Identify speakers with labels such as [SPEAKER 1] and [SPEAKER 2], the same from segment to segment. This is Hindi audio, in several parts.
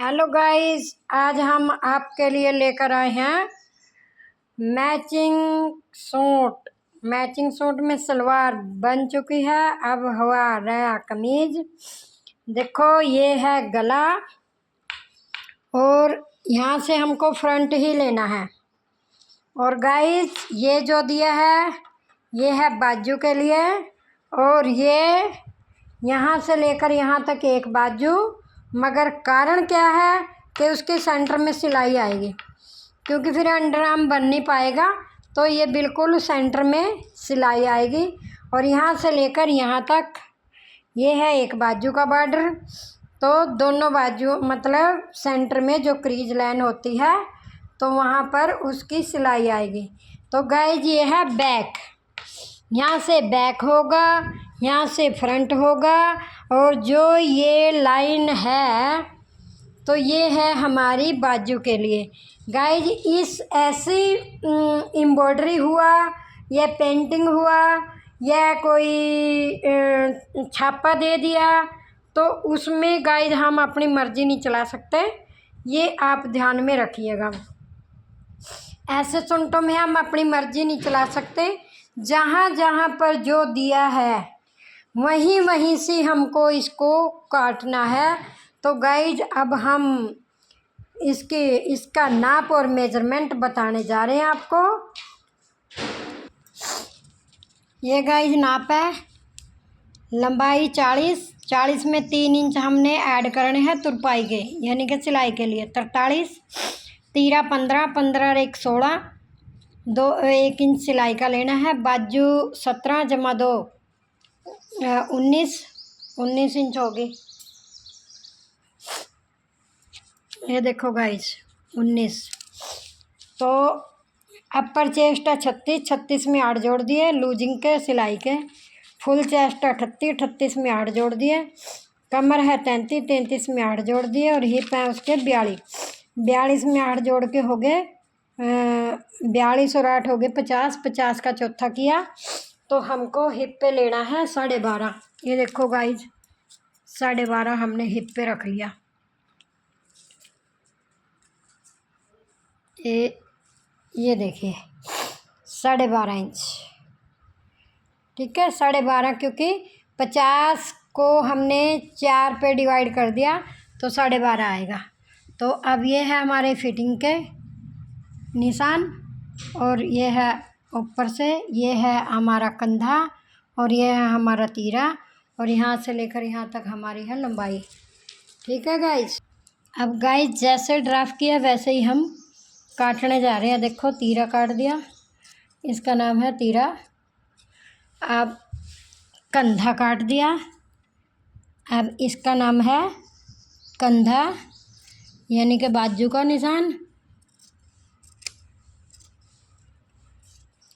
[SPEAKER 1] हेलो गाइस, आज हम आपके लिए लेकर आए हैं मैचिंग सूट में सलवार बन चुकी है। अब हुआ नया कमीज। देखो, ये है गला और यहाँ से हमको फ्रंट ही लेना है। और गाइस, ये जो दिया है ये है बाजू के लिए, और ये यहाँ से लेकर यहाँ तक एक बाजू। मगर कारण क्या है कि उसके सेंटर में सिलाई आएगी, क्योंकि फिर अंडर आर्म बन नहीं पाएगा। तो ये बिल्कुल सेंटर में सिलाई आएगी। और यहाँ से लेकर यहाँ तक ये है एक बाजू का बॉर्डर। तो दोनों बाजू मतलब सेंटर में जो क्रीज लाइन होती है तो वहाँ पर उसकी सिलाई आएगी। तो गाइज, ये है बैक। यहाँ से बैक होगा, यहाँ से फ्रंट होगा, और जो ये लाइन है तो ये है हमारी बाजू के लिए। गाइज, इस ऐसी एम्ब्रॉयडरी हुआ या पेंटिंग हुआ या कोई छापा दे दिया तो उसमें गाइज हम अपनी मर्ज़ी नहीं चला सकते। ये आप ध्यान में रखिएगा। ऐसे सूटों में हम अपनी मर्ज़ी नहीं चला सकते। जहाँ जहाँ पर जो दिया है वहीं वहीं से हमको इसको काटना है। तो गाइज, अब हम इसका नाप और मेजरमेंट बताने जा रहे हैं आपको। ये गाइज नाप है। लंबाई 40 में 3 इंच हमने ऐड करने हैं तुरपाई के, यानी कि सिलाई के लिए 43। तीरा 15 और 1 16, 1 इंच सिलाई का लेना है। बाजू 17 जमा 2 19 इंच होगी। ये देखो गाइज 19। तो अपर चेस्ट 36 में 8 जोड़ दिए लूजिंग के सिलाई के। फुल चेस्ट 38 में 8 जोड़ दिए। कमर है 33 में 8 जोड़ दिए। और हिप है उसके 42 में 8 जोड़ के हो गए 42 और 8 हो गए 50 का चौथा किया। तो हमको हिप पे लेना है 12.5। ये देखो गाइज 12.5 हमने हिप पे रख लिया। ये देखिए 12.5 इंच। ठीक है, 12.5, क्योंकि 50 को हमने 4 पे डिवाइड कर दिया तो 12.5 आएगा। तो अब ये है हमारे फिटिंग के निशान, और ये है ऊपर से, ये है हमारा कंधा, और ये है हमारा तीरा, और यहाँ से लेकर यहाँ तक हमारी है लंबाई। ठीक है गाइज। अब गाइज, जैसे ड्राफ्ट किया वैसे ही हम काटने जा रहे हैं। देखो, तीरा काट दिया, इसका नाम है तीरा। अब कंधा काट दिया, अब इसका नाम है कंधा, यानी कि बाजू का निशान।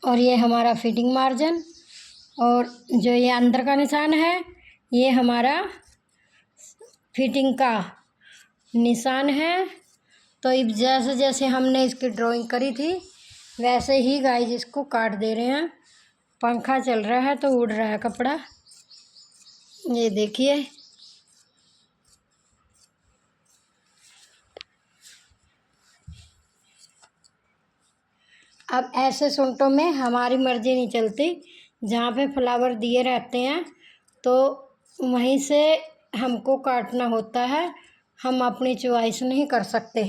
[SPEAKER 1] और ये हमारा फिटिंग मार्जिन, और जो ये अंदर का निशान है ये हमारा फिटिंग का निशान है। तो अब जैसे जैसे हमने इसकी ड्राइंग करी थी वैसे ही गाइज इसको काट दे रहे हैं। पंखा चल रहा है तो उड़ रहा है कपड़ा, ये देखिए। अब ऐसे सूटों में हमारी मर्ज़ी नहीं चलती। जहाँ पे फ्लावर दिए रहते हैं तो वहीं से हमको काटना होता है, हम अपनी चॉइस नहीं कर सकते।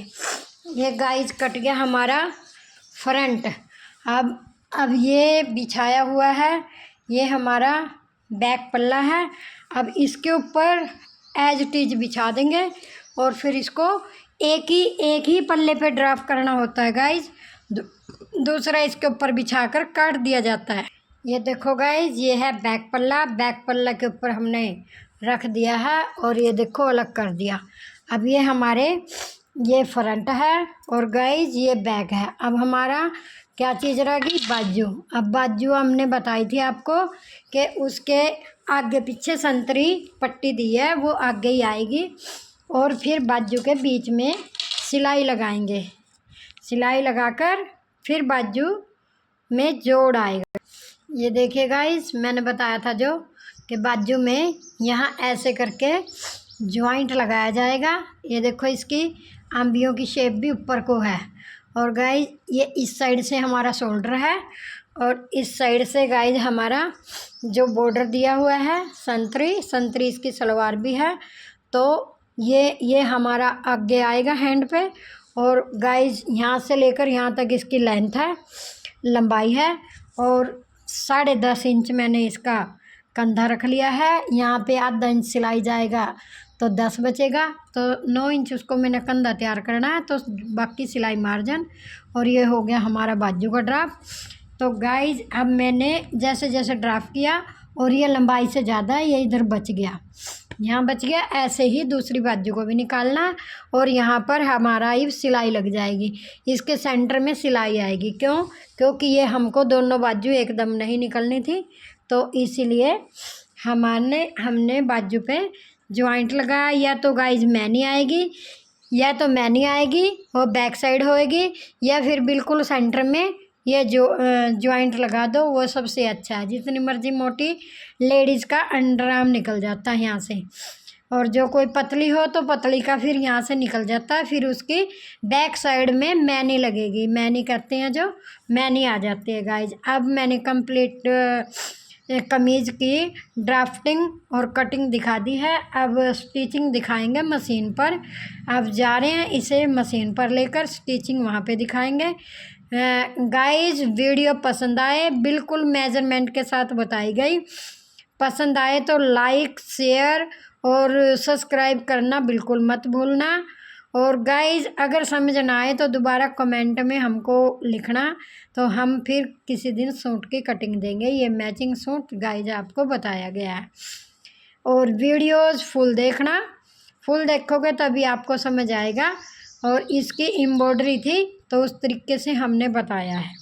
[SPEAKER 1] ये गाइज कट गया हमारा फ्रंट। अब ये बिछाया हुआ है, ये हमारा बैक पल्ला है। अब इसके ऊपर एज इट इज बिछा देंगे, और फिर इसको एक ही पल्ले पे ड्राफ्ट करना होता है गाइज। दूसरा इसके ऊपर बिछाकर काट दिया जाता है। ये देखो गाइज, ये है बैक पल्ला के ऊपर हमने रख दिया है, और ये देखो अलग कर दिया। अब ये हमारे ये फ्रंट है, और गाइज ये बैक है। अब हमारा क्या चीज़ रहेगी? बाजू। अब बाजू हमने बताई थी आपको कि उसके आगे पीछे संतरी पट्टी दी है, वो आगे ही आएगी। और फिर बाजू के बीच में सिलाई लगाएंगे। सिलाई लगाकर फिर बाजू में जोड़ आएगा। ये देखिए गाइस, मैंने बताया था जो कि बाजू में यहाँ ऐसे करके जॉइंट लगाया जाएगा। ये देखो इसकी अंबियों की शेप भी ऊपर को है। और गाइज ये इस साइड से हमारा शोल्डर है और इस साइड से गाइज हमारा जो बॉर्डर दिया हुआ है संतरी इसकी सलवार भी है। तो ये हमारा आगे आएगा हैंड पे। और गाइज यहाँ से लेकर यहाँ तक इसकी लेंथ है, लंबाई है। और 10.5 इंच मैंने इसका कंधा रख लिया है। यहाँ पे आधा इंच सिलाई जाएगा तो 10 बचेगा, तो 9 इंच उसको मैंने कंधा तैयार करना है, तो बाकी सिलाई मार्जिन। और ये हो गया हमारा बाजू का ड्राफ्ट। तो गाइज अब मैंने जैसे जैसे ड्राफ्ट किया और ये लंबाई से ज़्यादा है, ये इधर बच गया, यहाँ बच गया। ऐसे ही दूसरी बाजू को भी निकालना और यहाँ पर हमारा ये सिलाई लग जाएगी, इसके सेंटर में सिलाई आएगी। क्योंकि ये हमको दोनों बाजू एकदम नहीं निकलनी थी, तो इसीलिए हमने बाजू पे जॉइंट लगाया। या तो गाइज मैनी आएगी या तो मैनी आएगी और बैक साइड होएगी, या फिर बिल्कुल सेंटर में ये जो जॉइंट लगा दो, वो सबसे अच्छा है। जितनी मर्जी मोटी लेडीज़ का अंडर आर्म निकल जाता है यहाँ से, और जो कोई पतली हो तो पतली का फिर यहाँ से निकल जाता है। फिर उसकी बैक साइड में मैनी लगेगी, मैनी कहते हैं जो, मैनी आ जाती है गाइज। अब मैंने कंप्लीट कमीज़ की ड्राफ्टिंग और कटिंग दिखा दी है। अब स्टिचिंग दिखाएंगे मशीन पर। अब जा रहे हैं इसे मशीन पर लेकर, स्टिचिंग वहाँ पे दिखाएंगे। गाइज वीडियो पसंद आए, बिल्कुल मेजरमेंट के साथ बताई गई। पसंद आए तो लाइक शेयर और सब्सक्राइब करना बिल्कुल मत भूलना। और गाइज अगर समझ ना आए तो दोबारा कमेंट में हमको लिखना, तो हम फिर किसी दिन सूट की कटिंग देंगे। ये मैचिंग सूट गाइज आपको बताया गया है। और वीडियोस फुल देखना, फुल देखोगे तभी आपको समझ आएगा। और इसकी एम्ब्रॉयडरी थी तो उस तरीके से हमने बताया है।